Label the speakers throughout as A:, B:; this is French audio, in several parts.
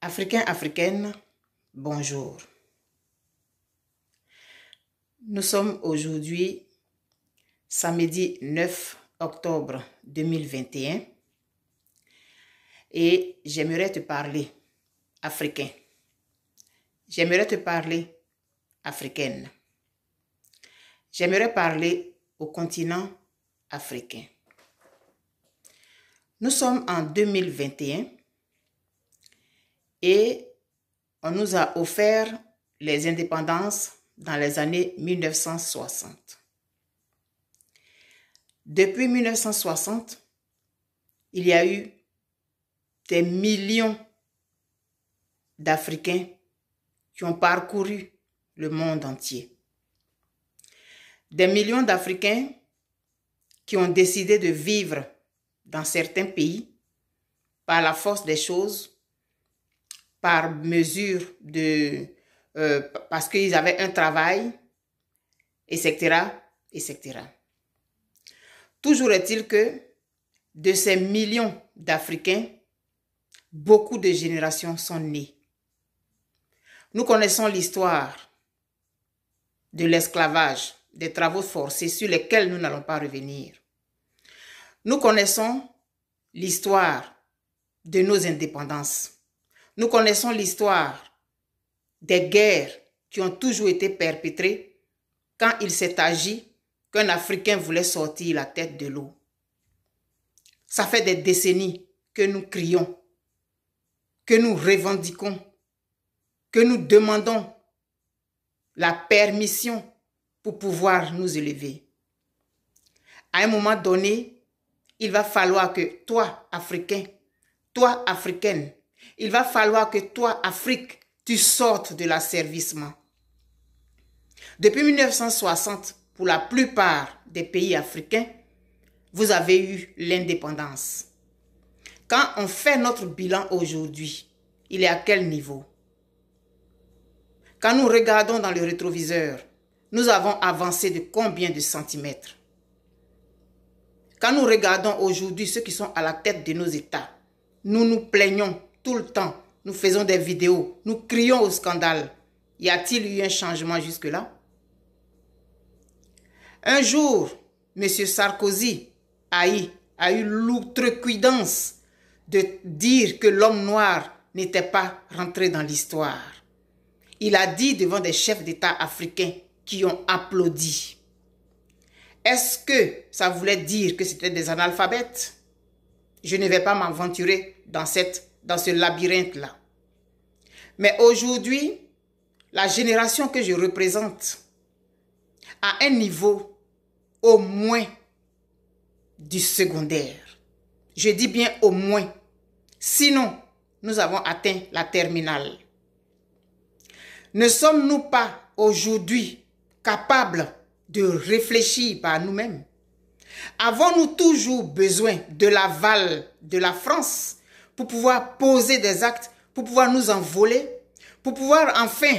A: Africains, Africaines, bonjour. Nous sommes aujourd'hui samedi 9 octobre 2021 et j'aimerais te parler africain. J'aimerais te parler africaine. J'aimerais parler au continent africain. Nous sommes en 2021 et on nous a offert les indépendances dans les années 1960. Depuis 1960, il y a eu des millions d'Africains qui ont parcouru le monde entier. Des millions d'Africains qui ont décidé de vivre dans certains pays par la force des choses, par mesure de... parce qu'ils avaient un travail, etc., etc. Toujours est-il que de ces millions d'Africains, beaucoup de générations sont nées. Nous connaissons l'histoire de l'esclavage, des travaux forcés sur lesquels nous n'allons pas revenir. Nous connaissons l'histoire de nos indépendances. Nous connaissons l'histoire des guerres qui ont toujours été perpétrées quand il s'est agi qu'un Africain voulait sortir la tête de l'eau. Ça fait des décennies que nous crions, que nous revendiquons, que nous demandons la permission pour pouvoir nous élever. À un moment donné, il va falloir que toi, Africain, toi, Africaine, il va falloir que toi, Afrique, tu sortes de l'asservissement. Depuis 1960, pour la plupart des pays africains, vous avez eu l'indépendance. Quand on fait notre bilan aujourd'hui, il est à quel niveau? Quand nous regardons dans le rétroviseur, nous avons avancé de combien de centimètres? Quand nous regardons aujourd'hui ceux qui sont à la tête de nos États, nous nous plaignons tout le temps, nous faisons des vidéos, nous crions au scandale. Y a-t-il eu un changement jusque-là? Un jour, M. Sarkozy a eu l'outrecuidance de dire que l'homme noir n'était pas rentré dans l'histoire. Il a dit devant des chefs d'État africains qui ont applaudi. Est-ce que ça voulait dire que c'était des analphabètes? Je ne vais pas m'aventurer dans ce labyrinthe-là. Mais aujourd'hui, la génération que je représente a un niveau au moins du secondaire. Je dis bien au moins. Sinon, nous avons atteint la terminale. Ne sommes-nous pas aujourd'hui capables de réfléchir par nous-mêmes? Avons-nous toujours besoin de l'aval de la France pour pouvoir poser des actes, pour pouvoir nous envoler, pour pouvoir enfin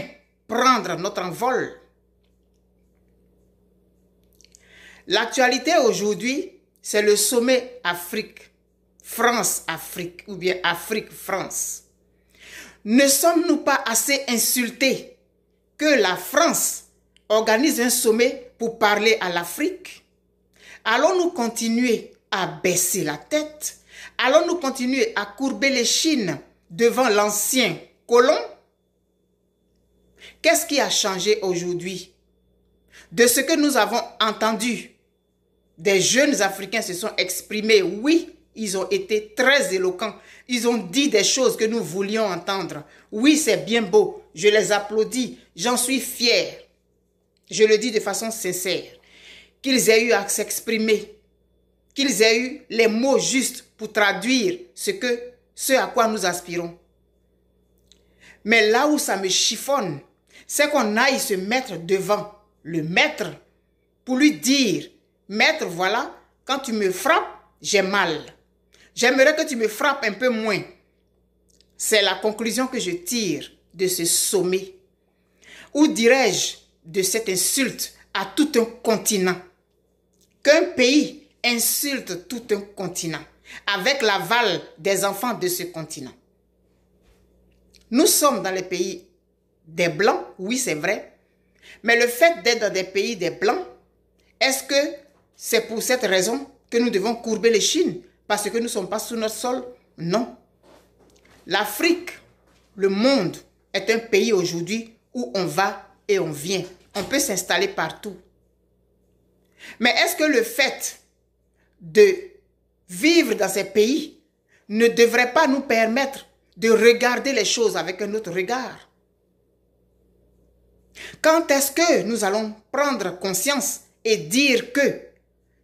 A: prendre notre envol? L'actualité aujourd'hui, c'est le sommet France-Afrique ou bien Afrique-France. Ne sommes-nous pas assez insultés que la France organise un sommet pour parler à l'Afrique? Allons-nous continuer à baisser la tête? Allons-nous continuer à courber les chines devant l'ancien colon? Qu'est-ce qui a changé aujourd'hui? De ce que nous avons entendu, des jeunes Africains se sont exprimés. Oui, ils ont été très éloquents. Ils ont dit des choses que nous voulions entendre. Oui, c'est bien beau. Je les applaudis. J'en suis fier. Je le dis de façon sincère. Qu'ils aient eu à s'exprimer. Qu'ils aient eu les mots justes pour traduire ce à quoi nous aspirons. Mais là où ça me chiffonne, c'est qu'on aille se mettre devant le maître pour lui dire: maître, voilà, quand tu me frappes, j'ai mal. J'aimerais que tu me frappes un peu moins. C'est la conclusion que je tire de ce sommet. Ou dirais-je de cette insulte à tout un continent? Qu'un pays insulte tout un continent avec l'aval des enfants de ce continent. Nous sommes dans les pays des Blancs, oui c'est vrai, mais le fait d'être dans des pays des Blancs, est-ce que c'est pour cette raison que nous devons courber les chines parce que nous ne sommes pas sur notre sol? Non. L'Afrique, le monde, est un pays aujourd'hui où on va et on vient. On peut s'installer partout. Mais est-ce que le fait de vivre dans ces pays ne devrait pas nous permettre de regarder les choses avec un autre regard? Quand est-ce que nous allons prendre conscience et dire que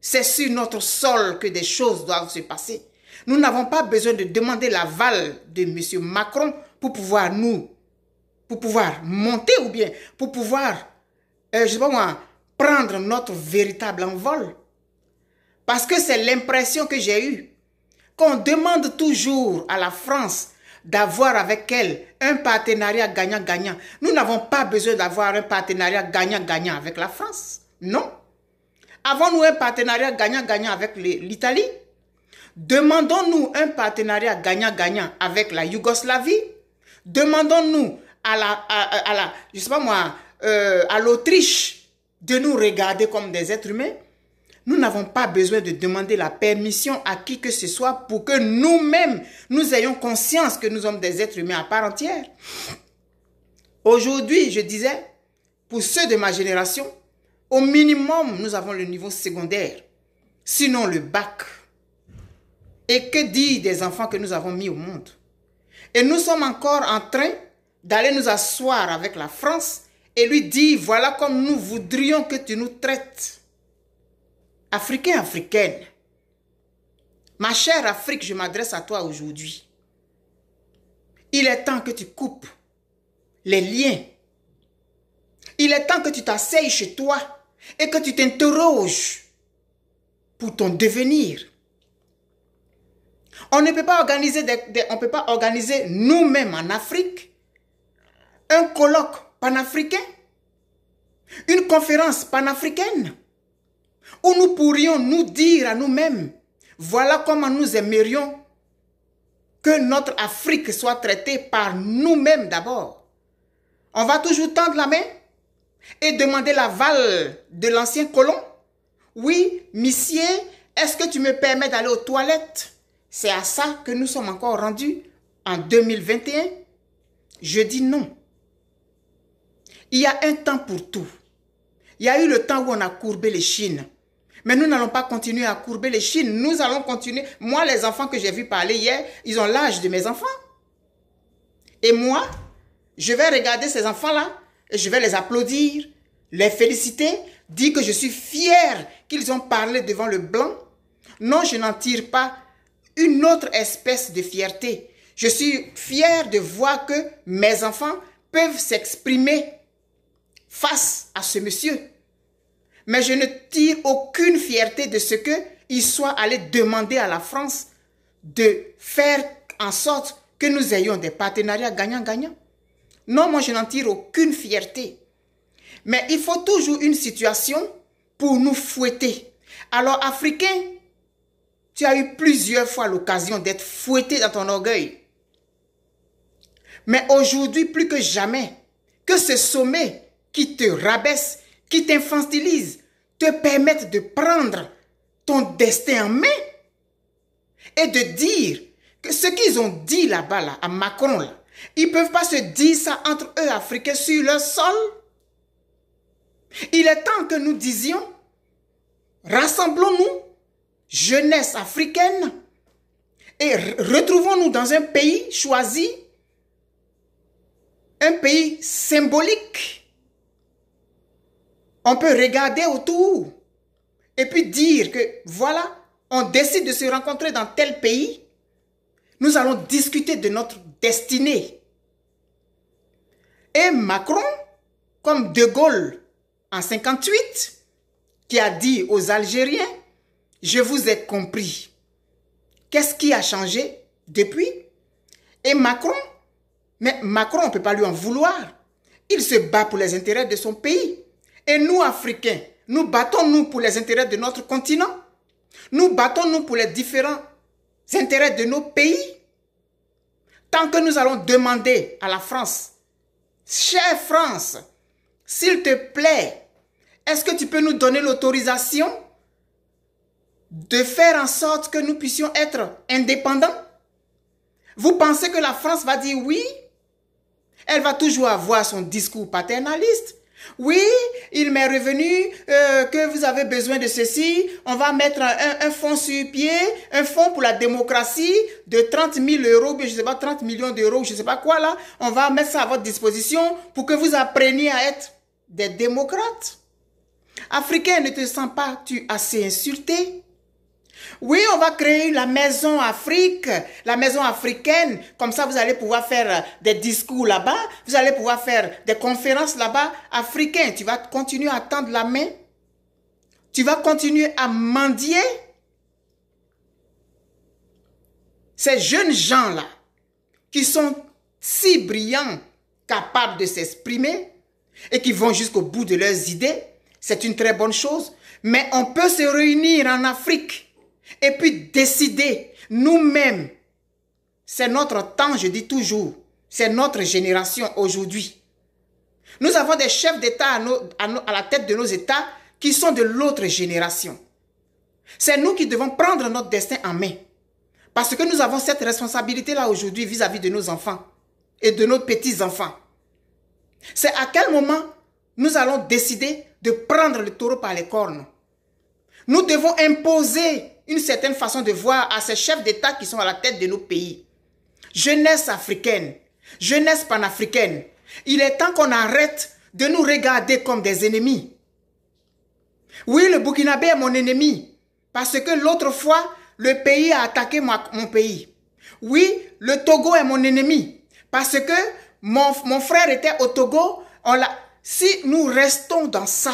A: c'est sur notre sol que des choses doivent se passer? Nous n'avons pas besoin de demander l'aval de M. Macron pour pouvoir monter ou bien pour pouvoir, je sais pas moi, prendre notre véritable envol. Parce que c'est l'impression que j'ai eue qu'on demande toujours à la France d'avoir avec elle un partenariat gagnant-gagnant. Nous n'avons pas besoin d'avoir un partenariat gagnant-gagnant avec la France. Non. Avons-nous un partenariat gagnant-gagnant avec l'Italie? Demandons-nous un partenariat gagnant-gagnant avec la Yougoslavie? Demandons-nous je sais pas moi, à l'Autriche de nous regarder comme des êtres humains? Nous n'avons pas besoin de demander la permission à qui que ce soit pour que nous-mêmes, nous ayons conscience que nous sommes des êtres humains à part entière. Aujourd'hui, je disais, pour ceux de ma génération, au minimum, nous avons le niveau secondaire, sinon le bac. Et que dire des enfants que nous avons mis au monde? Et nous sommes encore en train d'aller nous asseoir avec la France et lui dire, voilà comme nous voudrions que tu nous traites. Africain, africaine, ma chère Afrique, je m'adresse à toi aujourd'hui. Il est temps que tu coupes les liens. Il est temps que tu t'asseyes chez toi et que tu t'interroges pour ton devenir. On ne peut pas organiser nous-mêmes en Afrique un colloque panafricain, une conférence panafricaine, où nous pourrions nous dire à nous-mêmes, voilà comment nous aimerions que notre Afrique soit traitée par nous-mêmes d'abord. On va toujours tendre la main et demander l'aval de l'ancien colon. Oui, monsieur, est-ce que tu me permets d'aller aux toilettes? C'est à ça que nous sommes encore rendus en 2021. Je dis non. Il y a un temps pour tout. Il y a eu le temps où on a courbé les chines. Mais nous n'allons pas continuer à courber les chines. Nous allons continuer. Moi, les enfants que j'ai vus parler hier, ils ont l'âge de mes enfants. Et moi, je vais regarder ces enfants-là et je vais les applaudir, les féliciter, dire que je suis fière qu'ils ont parlé devant le blanc. Non, je n'en tire pas une autre espèce de fierté. Je suis fière de voir que mes enfants peuvent s'exprimer face à ce monsieur. Mais je ne tire aucune fierté de ce qu'il soit allé demander à la France de faire en sorte que nous ayons des partenariats gagnant-gagnant. Non, moi je n'en tire aucune fierté. Mais il faut toujours une situation pour nous fouetter. Alors, Africain, tu as eu plusieurs fois l'occasion d'être fouetté dans ton orgueil. Mais aujourd'hui, plus que jamais, que ce sommet qui te rabaisse, qui t'infantilise, te permettent de prendre ton destin en main et de dire que ce qu'ils ont dit là-bas, là, à Macron, là, ils ne peuvent pas se dire ça entre eux, Africains, sur leur sol. Il est temps que nous disions, rassemblons-nous, jeunesse africaine, et retrouvons-nous dans un pays choisi, un pays symbolique. On peut regarder autour et puis dire que voilà, on décide de se rencontrer dans tel pays. Nous allons discuter de notre destinée. Et Macron, comme De Gaulle en 58, qui a dit aux Algériens, je vous ai compris. Qu'est-ce qui a changé depuis? Et Macron, mais Macron, on ne peut pas lui en vouloir. Il se bat pour les intérêts de son pays. Et nous, Africains, nous battons-nous pour les intérêts de notre continent? Nous battons-nous pour les différents intérêts de nos pays? Tant que nous allons demander à la France, chère France, s'il te plaît, est-ce que tu peux nous donner l'autorisation de faire en sorte que nous puissions être indépendants? Vous pensez que la France va dire oui? Elle va toujours avoir son discours paternaliste. Oui, il m'est revenu que vous avez besoin de ceci. On va mettre un fonds sur pied, un fonds pour la démocratie de 30 000 €, je ne sais pas, 30 millions d'euros, je ne sais pas quoi là. On va mettre ça à votre disposition pour que vous appreniez à être des démocrates. Africain, ne te sens pas tu assez insulté? Oui, on va créer la maison Afrique, la maison africaine. Comme ça, vous allez pouvoir faire des discours là-bas. Vous allez pouvoir faire des conférences là-bas. Africain, tu vas continuer à tendre la main. Tu vas continuer à mendier. Ces jeunes gens-là, qui sont si brillants, capables de s'exprimer et qui vont jusqu'au bout de leurs idées, c'est une très bonne chose. Mais on peut se réunir en Afrique et puis décider nous-mêmes. C'est notre temps, je dis toujours. C'est notre génération aujourd'hui. Nous avons des chefs d'État à la tête de nos États qui sont de l'autre génération. C'est nous qui devons prendre notre destin en main. Parce que nous avons cette responsabilité-là aujourd'hui vis-à-vis de nos enfants et de nos petits-enfants. C'est à quel moment nous allons décider de prendre le taureau par les cornes. Nous devons imposer une certaine façon de voir à ces chefs d'État qui sont à la tête de nos pays. Jeunesse africaine, jeunesse panafricaine, il est temps qu'on arrête de nous regarder comme des ennemis. Oui, le Burkinabé est mon ennemi, parce que l'autre fois, le pays a attaqué mon pays. Oui, le Togo est mon ennemi, parce que mon frère était au Togo. Si nous restons dans ça,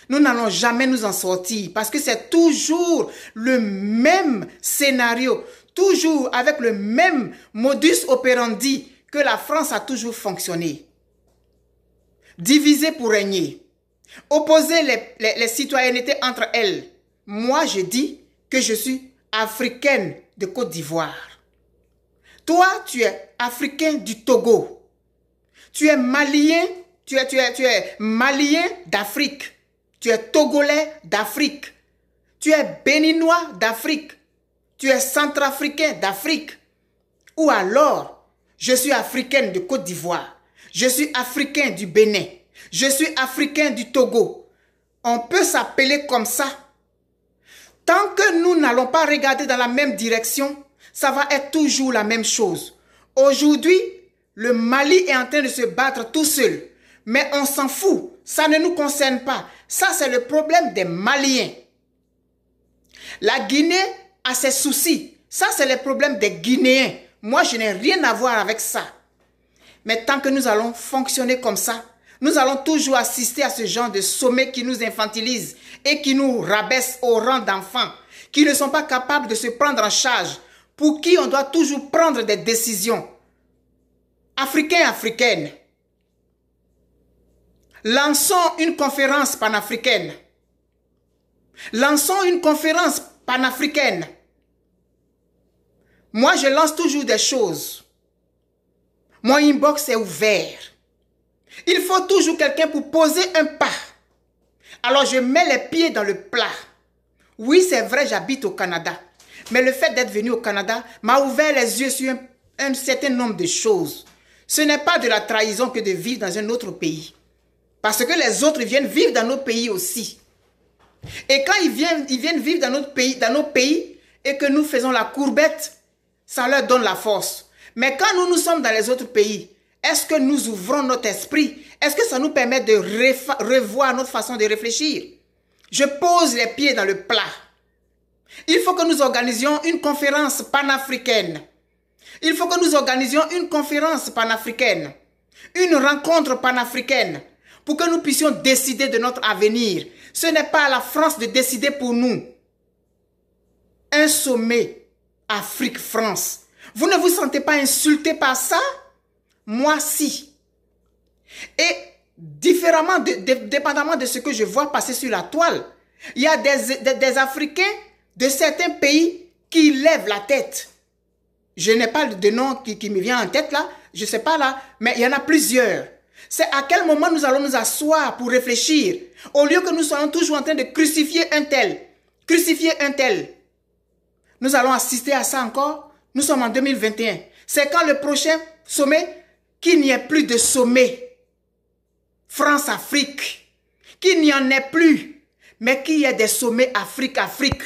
A: nous n'allons jamais nous en sortir parce que c'est toujours le même scénario, toujours avec le même modus operandi que la France a toujours fonctionné. Diviser pour régner, opposer les citoyennetés entre elles. Moi, je dis que je suis africaine de Côte d'Ivoire. Toi, tu es africain du Togo. Tu es malien, tu es malien d'Afrique. Tu es togolais d'Afrique. Tu es béninois d'Afrique. Tu es centrafricain d'Afrique. Ou alors, je suis africaine de Côte d'Ivoire. Je suis africain du Bénin. Je suis africain du Togo. On peut s'appeler comme ça. Tant que nous n'allons pas regarder dans la même direction, ça va être toujours la même chose. Aujourd'hui, le Mali est en train de se battre tout seul. Mais on s'en fout. Ça ne nous concerne pas. Ça, c'est le problème des Maliens. La Guinée a ses soucis. Ça, c'est le problème des Guinéens. Moi, je n'ai rien à voir avec ça. Mais tant que nous allons fonctionner comme ça, nous allons toujours assister à ce genre de sommet qui nous infantilise et qui nous rabaisse au rang d'enfants, qui ne sont pas capables de se prendre en charge, pour qui on doit toujours prendre des décisions. Africains, africaines, lançons une conférence panafricaine. Lançons une conférence panafricaine. Moi, je lance toujours des choses. Mon inbox est ouvert. Il faut toujours quelqu'un pour poser un pas. Alors, je mets les pieds dans le plat. Oui, c'est vrai, j'habite au Canada. Mais le fait d'être venu au Canada m'a ouvert les yeux sur un certain nombre de choses. Ce n'est pas de la trahison que de vivre dans un autre pays. Parce que les autres viennent vivre dans nos pays aussi. Et quand ils viennent vivre dans nos pays, et que nous faisons la courbette, ça leur donne la force. Mais quand nous sommes dans les autres pays, est-ce que nous ouvrons notre esprit? Est-ce que ça nous permet de revoir notre façon de réfléchir? Je pose les pieds dans le plat. Il faut que nous organisions une conférence panafricaine. Il faut que nous organisions une conférence panafricaine. Une rencontre panafricaine. Pour que nous puissions décider de notre avenir. Ce n'est pas à la France de décider pour nous. Un sommet Afrique-France. Vous ne vous sentez pas insulté par ça? Moi, si. Et différemment, dépendamment de ce que je vois passer sur la toile, il y a des Africains de certains pays qui lèvent la tête. Je n'ai pas de nom qui me vient en tête là. Je ne sais pas là. Mais il y en a plusieurs. C'est à quel moment nous allons nous asseoir pour réfléchir. Au lieu que nous soyons toujours en train de crucifier un tel. Crucifier un tel. Nous allons assister à ça encore. Nous sommes en 2021. C'est quand le prochain sommet, qu'il n'y ait plus de sommet. France-Afrique. Qu'il n'y en ait plus. Mais qu'il y ait des sommets Afrique-Afrique.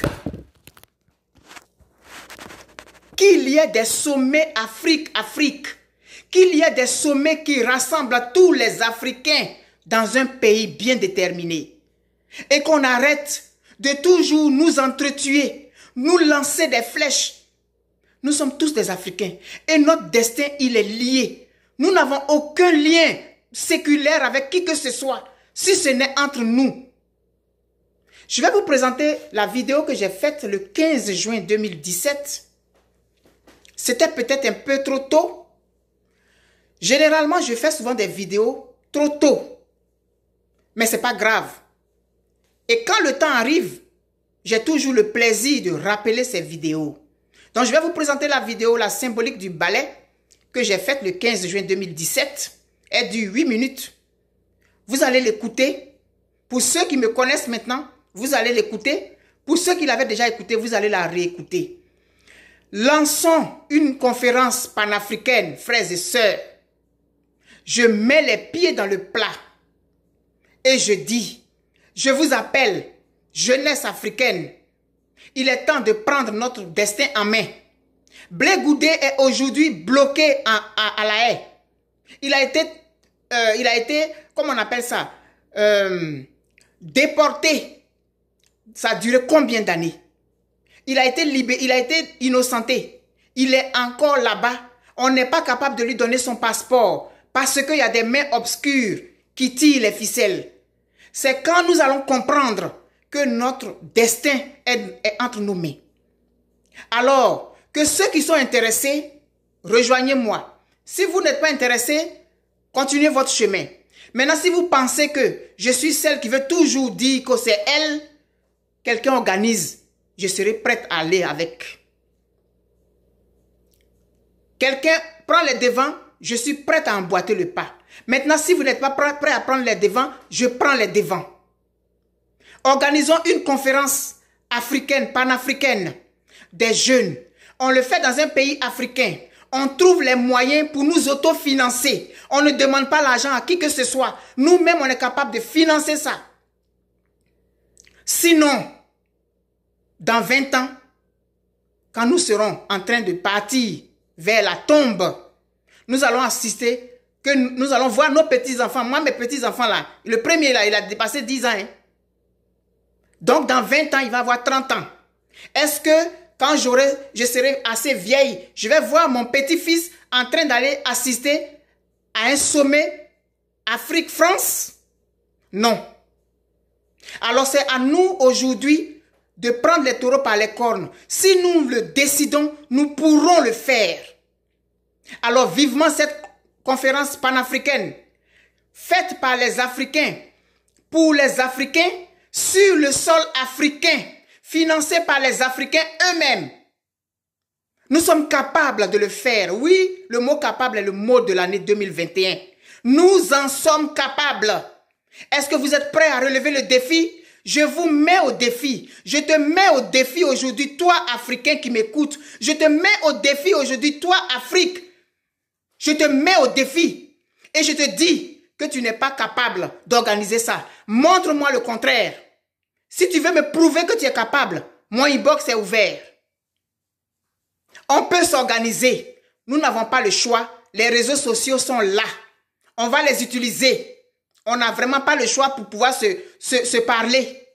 A: Qu'il y ait des sommets Afrique-Afrique. Qu'il y ait des sommets qui rassemblent tous les Africains dans un pays bien déterminé. Et qu'on arrête de toujours nous entretuer, nous lancer des flèches. Nous sommes tous des Africains et notre destin, il est lié. Nous n'avons aucun lien séculaire avec qui que ce soit, si ce n'est entre nous. Je vais vous présenter la vidéo que j'ai faite le 15 juin 2017. C'était peut-être un peu trop tôt. Généralement, je fais souvent des vidéos trop tôt. Mais ce n'est pas grave. Et quand le temps arrive, j'ai toujours le plaisir de rappeler ces vidéos. Donc, je vais vous présenter la vidéo, la symbolique du ballet, que j'ai faite le 15 juin 2017. Elle dure 8 minutes. Vous allez l'écouter. Pour ceux qui me connaissent maintenant, vous allez l'écouter. Pour ceux qui l'avaient déjà écouté, vous allez la réécouter. Lançons une conférence panafricaine, frères et sœurs. Je mets les pieds dans le plat et je dis, je vous appelle, jeunesse africaine. Il est temps de prendre notre destin en main. Blé Goudé est aujourd'hui bloqué à La Haye. Il a été, comment on appelle ça, déporté. Ça a duré combien d'années? Il a été libéré, il a été innocenté. Il est encore là-bas. On n'est pas capable de lui donner son passeport parce qu'il y a des mains obscures qui tirent les ficelles. C'est quand nous allons comprendre que notre destin est entre nos mains. Alors, que ceux qui sont intéressés, rejoignez-moi. Si vous n'êtes pas intéressés, continuez votre chemin. Maintenant, si vous pensez que je suis celle qui veut toujours dire que c'est elle, quelqu'un organise, je serai prête à aller avec. Quelqu'un prend les devants, je suis prête à emboîter le pas. Maintenant, si vous n'êtes pas prêt à prendre les devants, je prends les devants. Organisons une conférence africaine, panafricaine, des jeunes. On le fait dans un pays africain. On trouve les moyens pour nous autofinancer. On ne demande pas l'argent à qui que ce soit. Nous-mêmes, on est capable de financer ça. Sinon, dans 20 ans, quand nous serons en train de partir vers la tombe, nous allons assister, que nous allons voir nos petits-enfants. Moi, mes petits-enfants là, le premier là, il a dépassé 10 ans. Hein. Donc, dans 20 ans, il va avoir 30 ans. Est-ce que quand je serai assez vieille, je vais voir mon petit-fils en train d'aller assister à un sommet Afrique-France? Non. Alors, c'est à nous aujourd'hui de prendre les taureaux par les cornes. Si nous le décidons, nous pourrons le faire. Alors, vivement cette conférence panafricaine, faite par les Africains, pour les Africains, sur le sol africain, financée par les Africains eux-mêmes. Nous sommes capables de le faire. Oui, le mot capable est le mot de l'année 2021. Nous en sommes capables. Est-ce que vous êtes prêts à relever le défi? Je vous mets au défi. Je te mets au défi aujourd'hui, toi Africain qui m'écoutes. Je te mets au défi aujourd'hui, toi Afrique. Je te mets au défi. Et je te dis que tu n'es pas capable d'organiser ça. Montre-moi le contraire. Si tu veux me prouver que tu es capable, mon inbox est ouvert. On peut s'organiser. Nous n'avons pas le choix. Les réseaux sociaux sont là. On va les utiliser. On n'a vraiment pas le choix pour pouvoir se parler.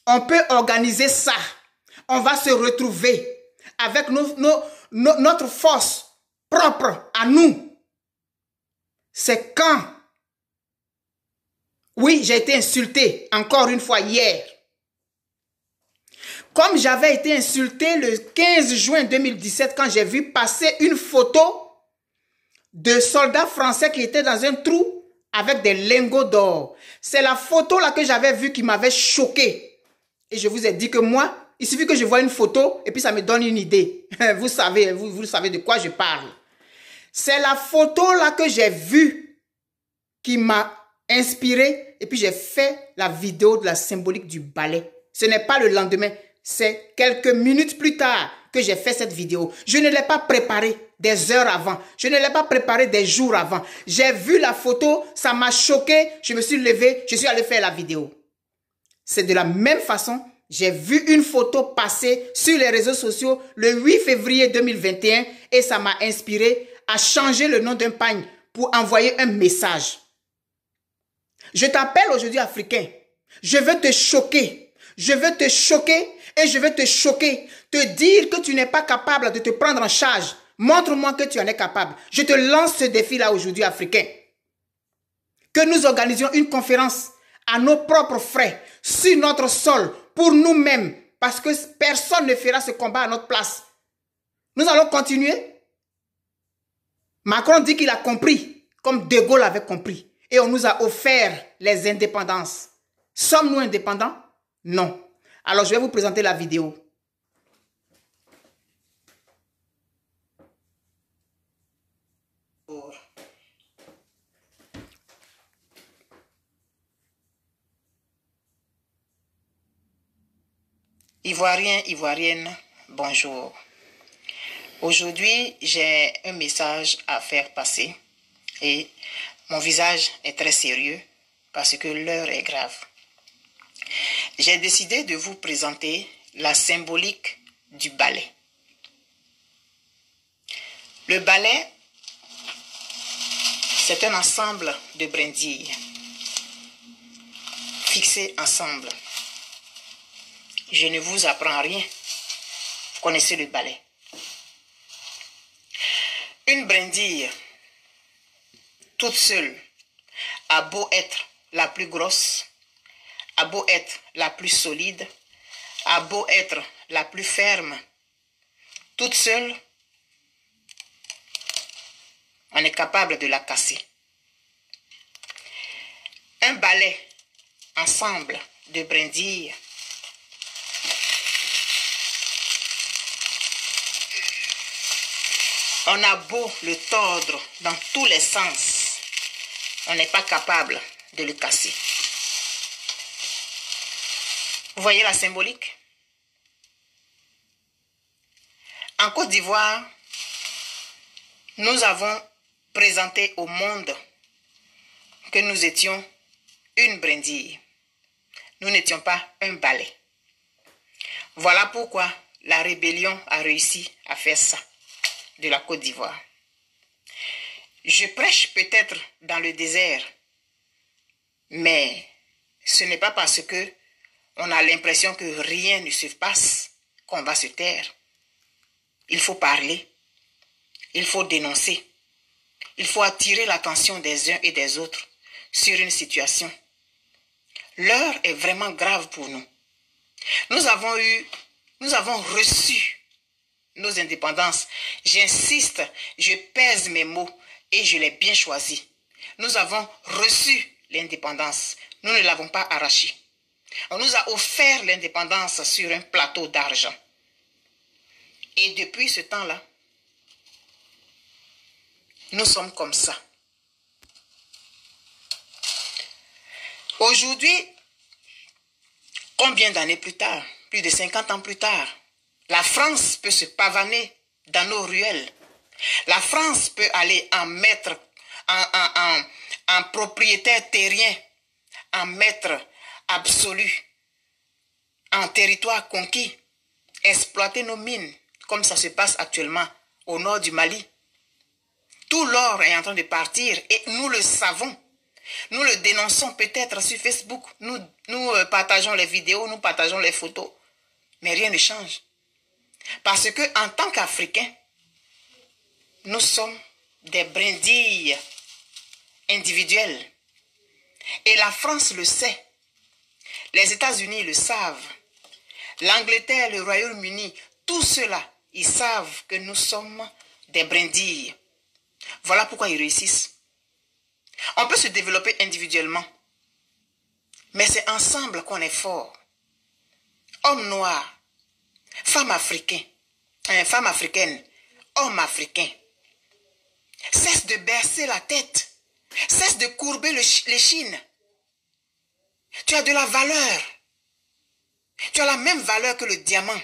A: On peut organiser ça. On va se retrouver avec notre force propre à nous. C'est quand? Oui, j'ai été insulté encore une fois hier. Comme j'avais été insulté le 15 juin 2017 quand j'ai vu passer une photo de soldats français qui étaient dans un trou avec des lingots d'or. C'est la photo là que j'avais vue qui m'avait choqué. Et je vous ai dit que moi, Il suffit que je vois une photo et puis ça me donne une idée. Vous savez, vous savez de quoi je parle. C'est la photo là que j'ai vue qui m'a inspiré et puis j'ai fait la vidéo de la symbolique du balai. Ce n'est pas le lendemain, c'est quelques minutes plus tard que j'ai fait cette vidéo. Je ne l'ai pas préparée des heures avant. Je ne l'ai pas préparée des jours avant. J'ai vu la photo, ça m'a choqué. Je me suis levé, je suis allé faire la vidéo. C'est de la même façon, j'ai vu une photo passer sur les réseaux sociaux le 8 février 2021 et ça m'a inspiré à changer le nom d'un pagne pour envoyer un message. Je t'appelle aujourd'hui africain. Je veux te choquer. Je veux te choquer et je veux te choquer. Te dire que tu n'es pas capable de te prendre en charge. Montre-moi que tu en es capable. Je te lance ce défi-là aujourd'hui africain. Que nous organisions une conférence à nos propres frais, sur notre sol, pour nous-mêmes, parce que personne ne fera ce combat à notre place. Nous allons continuer. Macron dit qu'il a compris, comme De Gaulle avait compris. Et on nous a offert les indépendances. Sommes-nous indépendants? Non. Alors, je vais vous présenter la vidéo. Ivoiriens, Ivoiriennes, bonjour. Aujourd'hui, j'ai un message à faire passer et mon visage est très sérieux parce que l'heure est grave. J'ai décidé de vous présenter la symbolique du balai. Le balai, c'est un ensemble de brindilles fixées ensemble. Je ne vous apprends rien. Vous connaissez le balai. Une brindille, toute seule, a beau être la plus grosse, a beau être la plus solide, a beau être la plus ferme, toute seule, on est capable de la casser. Un balai, ensemble de brindilles, on a beau le tordre dans tous les sens, on n'est pas capable de le casser. Vous voyez la symbolique? En Côte d'Ivoire, nous avons présenté au monde que nous étions une brindille. Nous n'étions pas un balai. Voilà pourquoi la rébellion a réussi à faire ça de la Côte d'Ivoire. Je prêche peut-être dans le désert, mais ce n'est pas parce que on a l'impression que rien ne se passe qu'on va se taire. Il faut parler, il faut dénoncer, il faut attirer l'attention des uns et des autres sur une situation. L'heure est vraiment grave pour nous. Nous avons reçu nos indépendances. J'insiste, je pèse mes mots et je l'ai bien choisi. Nous avons reçu l'indépendance. Nous ne l'avons pas arrachée. On nous a offert l'indépendance sur un plateau d'argent. Et depuis ce temps-là, nous sommes comme ça. Aujourd'hui, combien d'années plus tard, plus de 50 ans plus tard, la France peut se pavaner dans nos ruelles. La France peut aller en maître, en propriétaire terrien, en maître absolu, en territoire conquis, exploiter nos mines, comme ça se passe actuellement au nord du Mali. Tout l'or est en train de partir et nous le savons. Nous le dénonçons peut-être sur Facebook. Nous partageons les vidéos, nous partageons les photos. Mais rien ne change. Parce que en tant qu'Africains, nous sommes des brindilles individuelles. Et la France le sait. Les États-Unis le savent. L'Angleterre, le Royaume-Uni, tous ceux-là, ils savent que nous sommes des brindilles. Voilà pourquoi ils réussissent. On peut se développer individuellement, mais c'est ensemble qu'on est fort. Hommes noirs, Femme africaine, homme africain, cesse de baisser la tête, cesse de courber les chines. Tu as de la valeur. Tu as la même valeur que le diamant.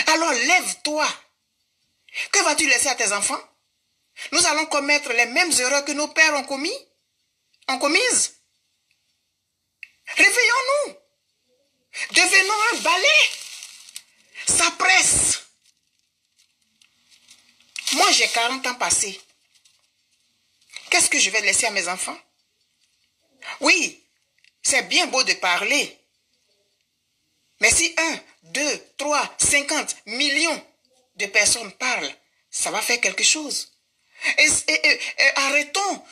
A: Alors lève-toi. Que vas-tu laisser à tes enfants? Nous allons commettre les mêmes erreurs que nos pères ont commises. Réveillons-nous. Devenons un balai. Ça presse. Moi, j'ai 40 ans passés. Qu'est-ce que je vais laisser à mes enfants? Oui, c'est bien beau de parler. Mais si 1, 2, 3, 50 millions de personnes parlent, ça va faire quelque chose. Et arrêtons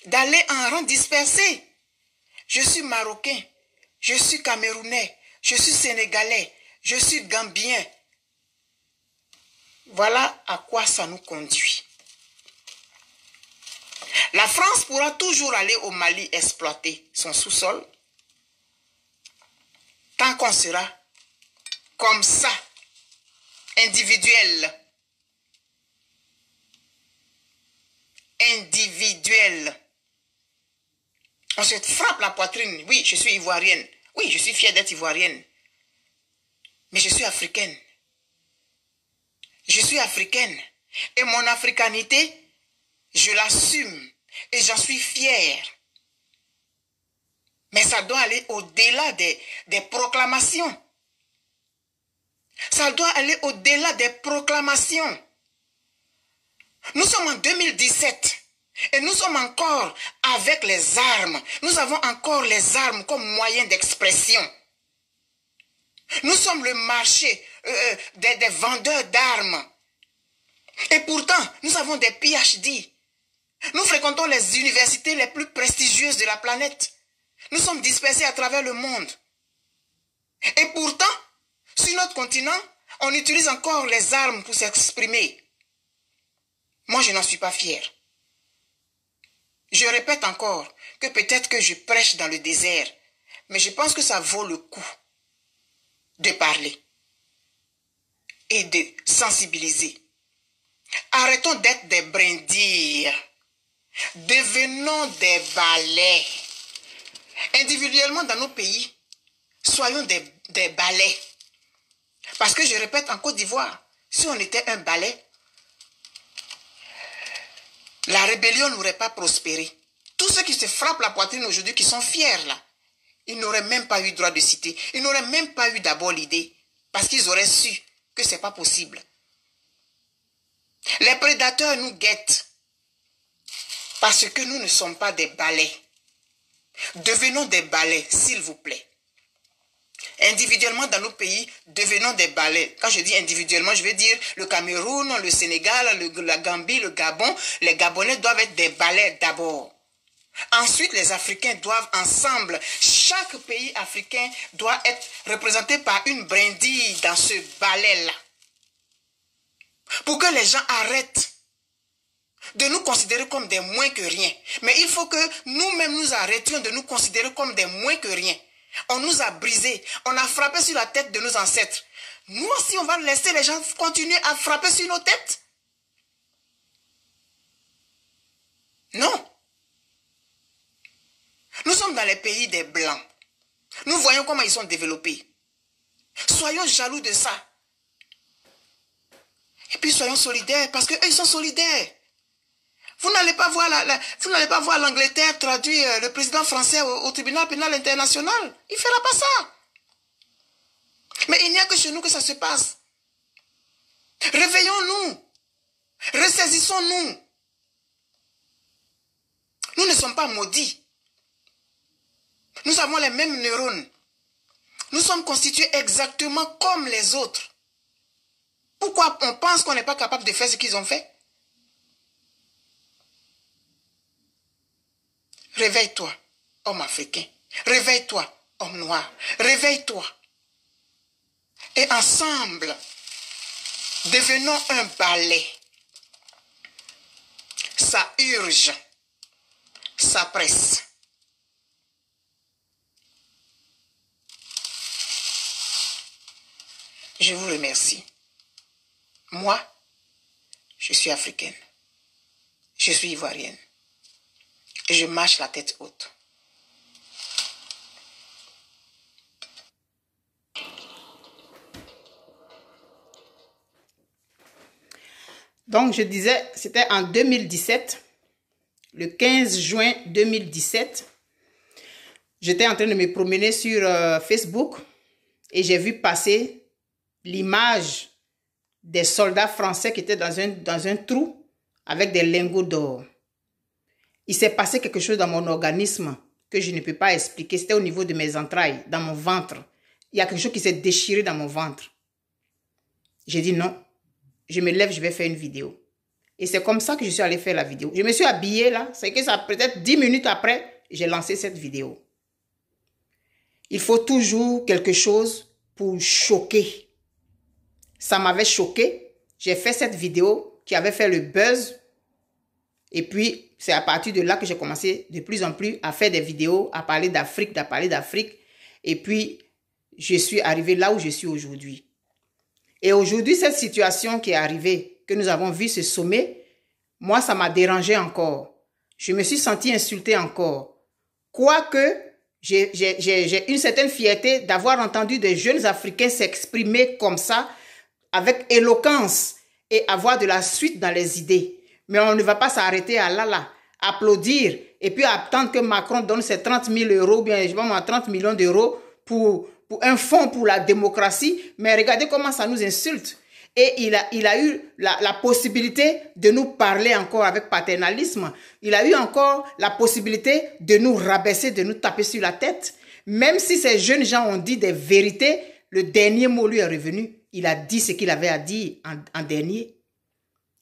A: d'aller en rang dispersé. Je suis marocain, je suis camerounais, je suis sénégalais, je suis gambien. Voilà à quoi ça nous conduit. La France pourra toujours aller au Mali exploiter son sous-sol tant qu'on sera comme ça, individuel. On se frappe la poitrine. Oui, je suis ivoirienne. Oui, je suis fière d'être ivoirienne. Mais je suis africaine. Je suis africaine. Et mon africanité, je l'assume. Et j'en suis fière. Mais ça doit aller au-delà des proclamations. Ça doit aller au-delà des proclamations. Nous sommes en 2017 et nous sommes encore avec les armes. Nous avons encore les armes comme moyen d'expression. Nous sommes le marché des vendeurs d'armes. Et pourtant, nous avons des PhD. Nous fréquentons les universités les plus prestigieuses de la planète. Nous sommes dispersés à travers le monde. Et pourtant, sur notre continent, on utilise encore les armes pour s'exprimer. Moi, je n'en suis pas fière. Je répète encore que peut-être que je prêche dans le désert, mais je pense que ça vaut le coup de parler et de sensibiliser. Arrêtons d'être des brindilles. Devenons des balais. Individuellement dans nos pays, soyons des balais. Parce que je répète, en Côte d'Ivoire, si on était un balai, la rébellion n'aurait pas prospéré. Tous ceux qui se frappent la poitrine aujourd'hui, qui sont fiers là, ils n'auraient même pas eu droit de citer. Ils n'auraient même pas eu d'abord l'idée. Parce qu'ils auraient su que ce n'est pas possible. Les prédateurs nous guettent. Parce que nous ne sommes pas des balais. Devenons des balais, s'il vous plaît. Individuellement dans nos pays, devenons des balais. Quand je dis individuellement, je veux dire le Cameroun, le Sénégal, la Gambie, le Gabon. Les Gabonais doivent être des balais d'abord. Ensuite, les Africains doivent ensemble. Chaque pays africain doit être représenté par une brindille dans ce balai-là. Pour que les gens arrêtent de nous considérer comme des moins que rien. Mais il faut que nous-mêmes nous arrêtions de nous considérer comme des moins que rien. On nous a brisés, on a frappé sur la tête de nos ancêtres. Nous aussi, on va laisser les gens continuer à frapper sur nos têtes? Non. Nous sommes dans les pays des Blancs. Nous voyons comment ils sont développés. Soyons jaloux de ça. Et puis soyons solidaires, parce qu'eux, ils sont solidaires. Vous n'allez pas voir l'Angleterre traduire le président français au tribunal pénal international. Il ne fera pas ça. Mais il n'y a que chez nous que ça se passe. Réveillons-nous. Ressaisissons-nous. Nous ne sommes pas maudits. Nous avons les mêmes neurones. Nous sommes constitués exactement comme les autres. Pourquoi on pense qu'on n'est pas capable de faire ce qu'ils ont fait? Réveille-toi, homme africain. Réveille-toi, homme noir. Réveille-toi. Et ensemble, devenons un balai. Ça urge. Ça presse. je vous remercie. Moi, je suis africaine. Je suis ivoirienne. Et je marche la tête haute. Donc, je disais, c'était en 2017, le 15 juin 2017. J'étais en train de me promener sur Facebook et j'ai vu passer l'image des soldats français qui étaient dans un trou avec des lingots d'or. Il s'est passé quelque chose dans mon organisme que je ne peux pas expliquer. C'était au niveau de mes entrailles, dans mon ventre. Il y a quelque chose qui s'est déchiré dans mon ventre. J'ai dit non. Je me lève, je vais faire une vidéo. Et c'est comme ça que je suis allée faire la vidéo. Je me suis habillée là. C'est que ça peut-être 10 minutes après, j'ai lancé cette vidéo. Il faut toujours quelque chose pour choquer. Ça m'avait choqué. J'ai fait cette vidéo qui avait fait le buzz. Et puis, c'est à partir de là que j'ai commencé de plus en plus à faire des vidéos, à parler d'Afrique, Et puis, je suis arrivée là où je suis aujourd'hui. Et aujourd'hui, cette situation qui est arrivée, que nous avons vu ce sommet, moi, ça m'a dérangé encore. Je me suis sentie insultée encore. Quoique, j'ai une certaine fierté d'avoir entendu des jeunes Africains s'exprimer comme ça, avec éloquence, et avoir de la suite dans les idées. Mais on ne va pas s'arrêter à là, applaudir, et puis attendre que Macron donne ses 30 000 euros, bien, je sais pas, 30 millions d'euros pour un fonds pour la démocratie. Mais regardez comment ça nous insulte. Et il a eu la possibilité de nous parler encore avec paternalisme. Il a eu encore la possibilité de nous rabaisser, de nous taper sur la tête. Même si ces jeunes gens ont dit des vérités, le dernier mot lui est revenu. Il a dit ce qu'il avait à dire en dernier.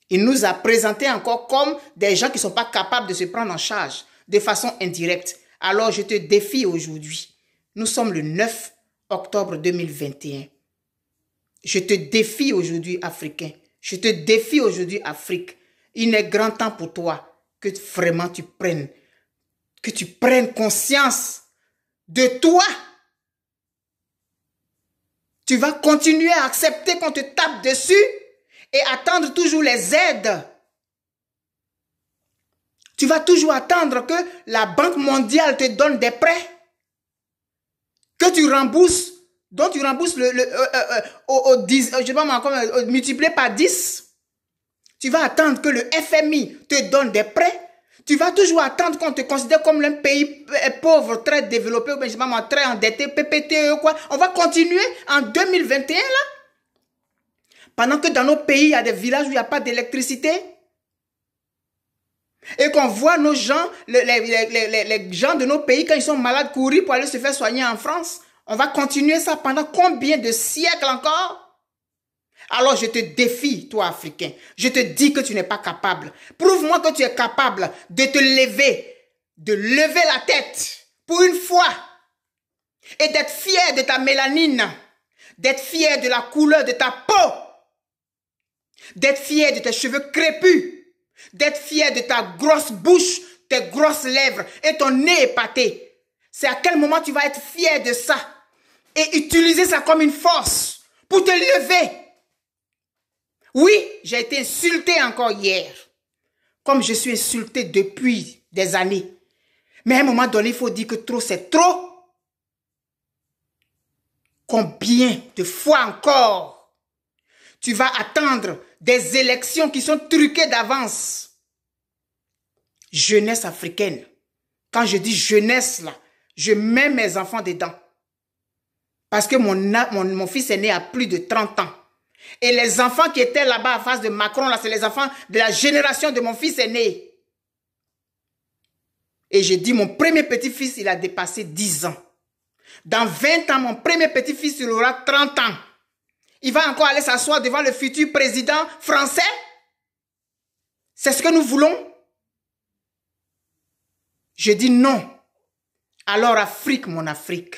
A: Il nous a présenté encore comme des gens qui ne sont pas capables de se prendre en charge de façon indirecte. Alors je te défie aujourd'hui. Nous sommes le 9 octobre 2021. Je te défie aujourd'hui, Africain. Je te défie aujourd'hui, Afrique. Il est grand temps pour toi que vraiment tu prennes conscience de toi. Tu vas continuer à accepter qu'on te tape dessus et attendre toujours les aides. Tu vas toujours attendre que la Banque mondiale te donne des prêts, que tu rembourses, dont tu rembourses multiplié par 10. Tu vas attendre que le FMI te donne des prêts. Tu vas toujours attendre qu'on te considère comme un pays pauvre, très développé, ou bien, je sais pas moi, très endetté, PPTE, quoi. On va continuer en 2021, là. Pendant que dans nos pays, il y a des villages où il n'y a pas d'électricité. Et qu'on voit nos gens, les gens de nos pays, quand ils sont malades, courir pour aller se faire soigner en France. On va continuer ça pendant combien de siècles encore? Alors je te défie, toi Africain. Je te dis que tu n'es pas capable. Prouve-moi que tu es capable de te lever, de lever la tête pour une fois et d'être fier de ta mélanine, d'être fier de la couleur de ta peau, d'être fier de tes cheveux crépus, d'être fier de ta grosse bouche, tes grosses lèvres et ton nez épaté. C'est à quel moment tu vas être fier de ça et utiliser ça comme une force pour te lever. Oui, j'ai été insultée encore hier, comme je suis insultée depuis des années. Mais à un moment donné, il faut dire que trop, c'est trop. Combien de fois encore tu vas attendre des élections qui sont truquées d'avance? Jeunesse africaine. Quand je dis jeunesse, là, je mets mes enfants dedans. Parce que mon fils est né à plus de 30 ans. Et les enfants qui étaient là-bas en face de Macron, là, c'est les enfants de la génération de mon fils aîné. Et j'ai dit, mon premier petit-fils, il a dépassé 10 ans. Dans 20 ans, mon premier petit-fils, il aura 30 ans. Il va encore aller s'asseoir devant le futur président français? C'est ce que nous voulons? Je dis non. Alors Afrique, mon Afrique.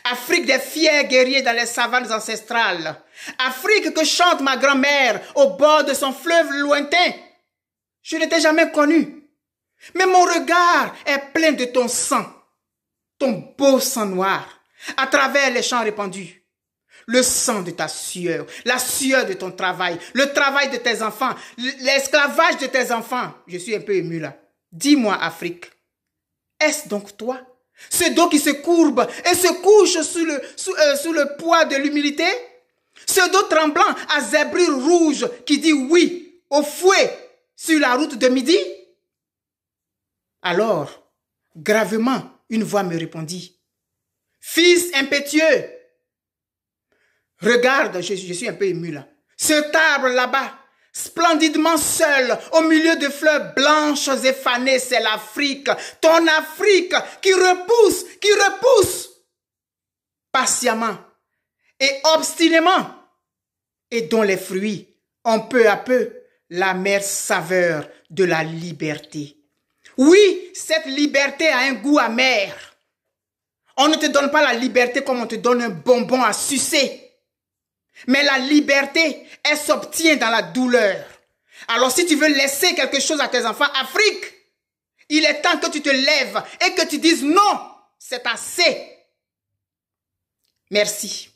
A: Afrique des fiers guerriers dans les savanes ancestrales. Afrique que chante ma grand-mère au bord de son fleuve lointain. Je ne t'ai jamais connu. Mais mon regard est plein de ton sang. Ton beau sang noir à travers les champs répandus. le sang de ta sueur, la sueur de ton travail, le travail de tes enfants, l'esclavage de tes enfants. Je suis un peu ému là. Dis-moi, Afrique, est-ce donc toi? Ce dos qui se courbe et se couche sous le poids de l'humilité? Ce dos tremblant à zébrure rouge qui dit oui au fouet sur la route de midi? Alors, gravement, une voix me répondit. Fils impétueux, regarde, je suis un peu ému là. Cet arbre là-bas, splendidement seul, au milieu de fleurs blanches et fanées, c'est l'Afrique. Ton Afrique qui repousse patiemment et obstinément et dont les fruits ont peu à peu l'amère saveur de la liberté. Oui, cette liberté a un goût amer. On ne te donne pas la liberté comme on te donne un bonbon à sucer. Mais la liberté, elle s'obtient dans la douleur. Alors si tu veux laisser quelque chose à tes enfants, Afrique, il est temps que tu te lèves et que tu dises non, c'est assez. Merci.